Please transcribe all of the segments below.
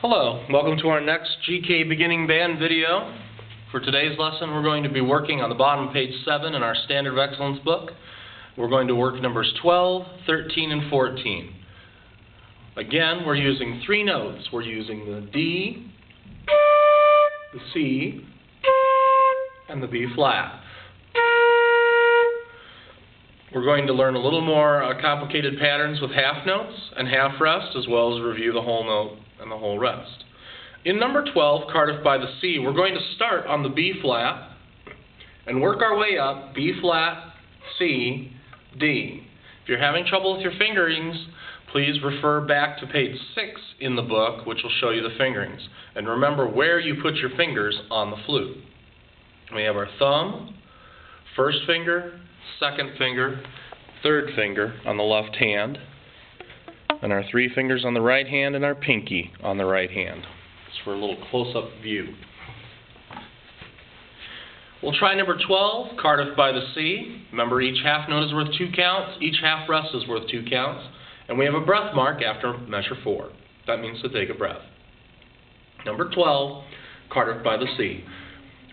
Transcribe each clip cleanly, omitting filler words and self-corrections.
Hello, welcome to our next GK Beginning Band video. For today's lesson we're going to be working on the bottom of page 7 in our Standard of Excellence book. We're going to work numbers 12, 13, and 14. Again, we're using three notes. We're using the D, the C, and the B flat. We're going to learn a little more complicated patterns with half notes and half rest, as well as review the whole note and the whole rest. In number 12, Cardiff by the Sea, we're going to start on the B flat and work our way up: B flat, C, D. If you're having trouble with your fingerings, please refer back to page 6 in the book, which will show you the fingerings. And remember where you put your fingers on the flute. We have our thumb, first finger, second finger, third finger on the left hand, and our three fingers on the right hand and our pinky on the right hand. Just for a little close-up view. We'll try number 12, Cardiff by the Sea. Remember, each half note is worth 2 counts, each half rest is worth 2 counts, and we have a breath mark after measure 4. That means to take a breath. Number 12, Cardiff by the Sea.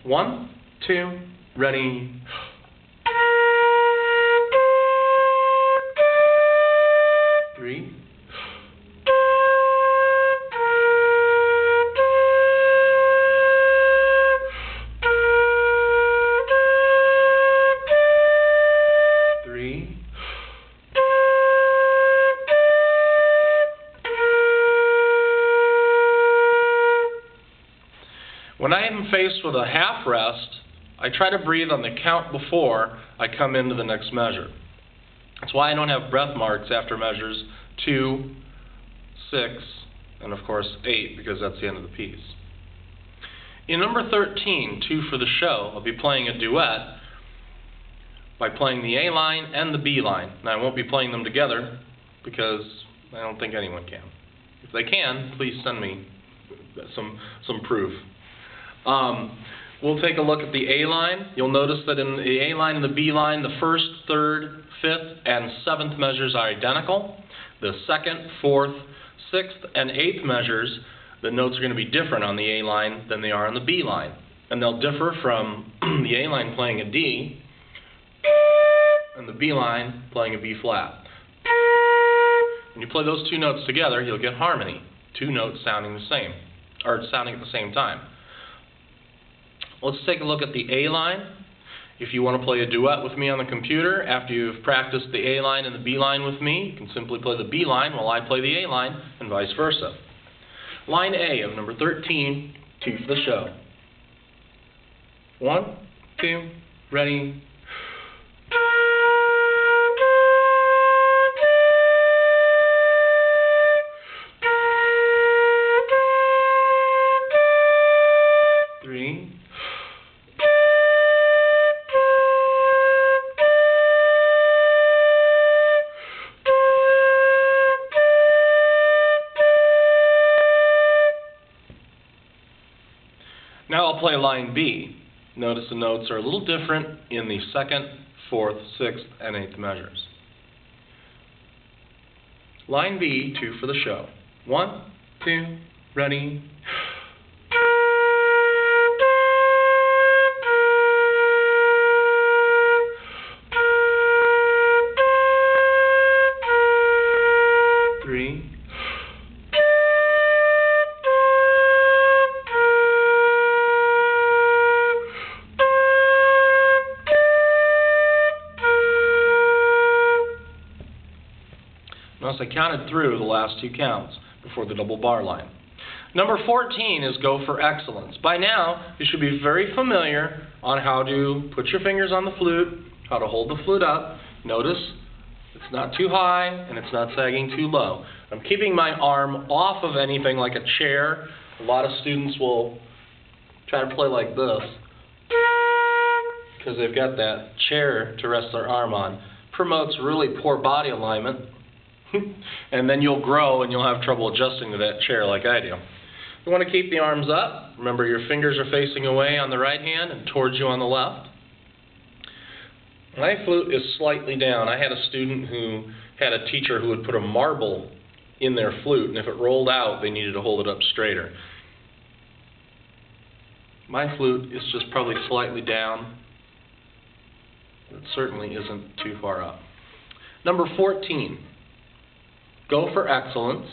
1, 2, ready. Three. Three. When I am faced with a half rest, I try to breathe on the count before I come into the next measure. That's why I don't have breath marks after measures 2, 6, and of course 8, because that's the end of the piece. In number 13, 2 for the show, I'll be playing a duet by playing the A line and the B line. Now I won't be playing them together because I don't think anyone can. If they can, please send me some proof. We'll take a look at the A line. You'll notice that in the A line and the B line, the first, third, fifth, and seventh measures are identical. The second, fourth, sixth, and eighth measures, the notes are going to be different on the A line than they are on the B line. And they'll differ from the A line playing a D and the B line playing a B flat. When you play those two notes together, you'll get harmony. Two notes sounding the same, or sounding at the same time. Let's take a look at the A line. If you want to play a duet with me on the computer, after you've practiced the A line and the B line with me, you can simply play the B line while I play the A line, and vice versa. Line A of number 13, 2 for the show. 1, 2, ready. Now I'll play line B. Notice the notes are a little different in the second, fourth, sixth, and eighth measures. Line B, 2 for the show. 1, 2, ready. Three. Notice I counted through the last 2 counts before the double bar line. Number 14 is Go for Excellence. By now, you should be very familiar on how to put your fingers on the flute, how to hold the flute up. Notice it's not too high and it's not sagging too low. I'm keeping my arm off of anything like a chair. A lot of students will try to play like this because they've got that chair to rest their arm on. Promotes really poor body alignment. And then you'll grow and you'll have trouble adjusting to that chair like I do. You want to keep the arms up. Remember, your fingers are facing away on the right hand and towards you on the left. My flute is slightly down. I had a student who had a teacher who would put a marble in their flute, and if it rolled out, they needed to hold it up straighter. My flute is just probably slightly down. It certainly isn't too far up. Number 14, go for excellence.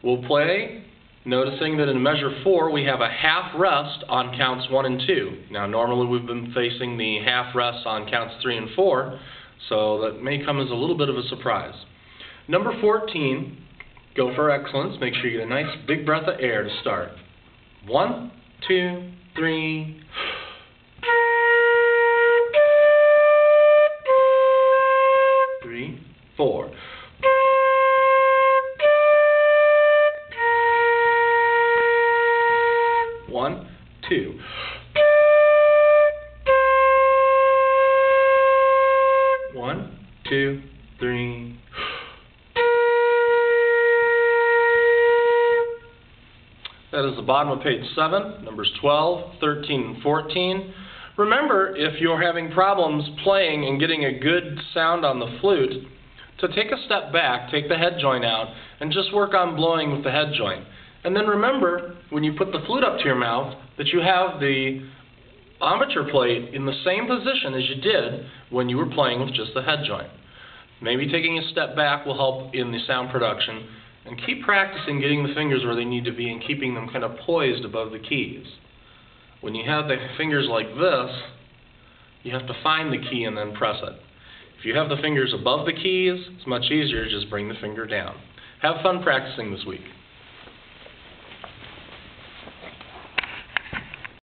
We'll play, noticing that in measure 4 we have a half rest on counts 1 and 2. Now normally we've been facing the half rest on counts 3 and 4, so that may come as a little bit of a surprise. Number 14, go for excellence. Make sure you get a nice big breath of air to start. 1, 2, 3. 3, 4. One, 2. One, 2, 3. That is the bottom of page 7, numbers 12, 13, and 14. Remember, if you're having problems playing and getting a good sound on the flute, to take a step back, take the head joint out, and just work on blowing with the head joint. And then remember, when you put the flute up to your mouth, that you have the armature plate in the same position as you did when you were playing with just the head joint. Maybe taking a step back will help in the sound production, and keep practicing getting the fingers where they need to be and keeping them kind of poised above the keys. When you have the fingers like this, you have to find the key and then press it. If you have the fingers above the keys, it's much easier to just bring the finger down. Have fun practicing this week.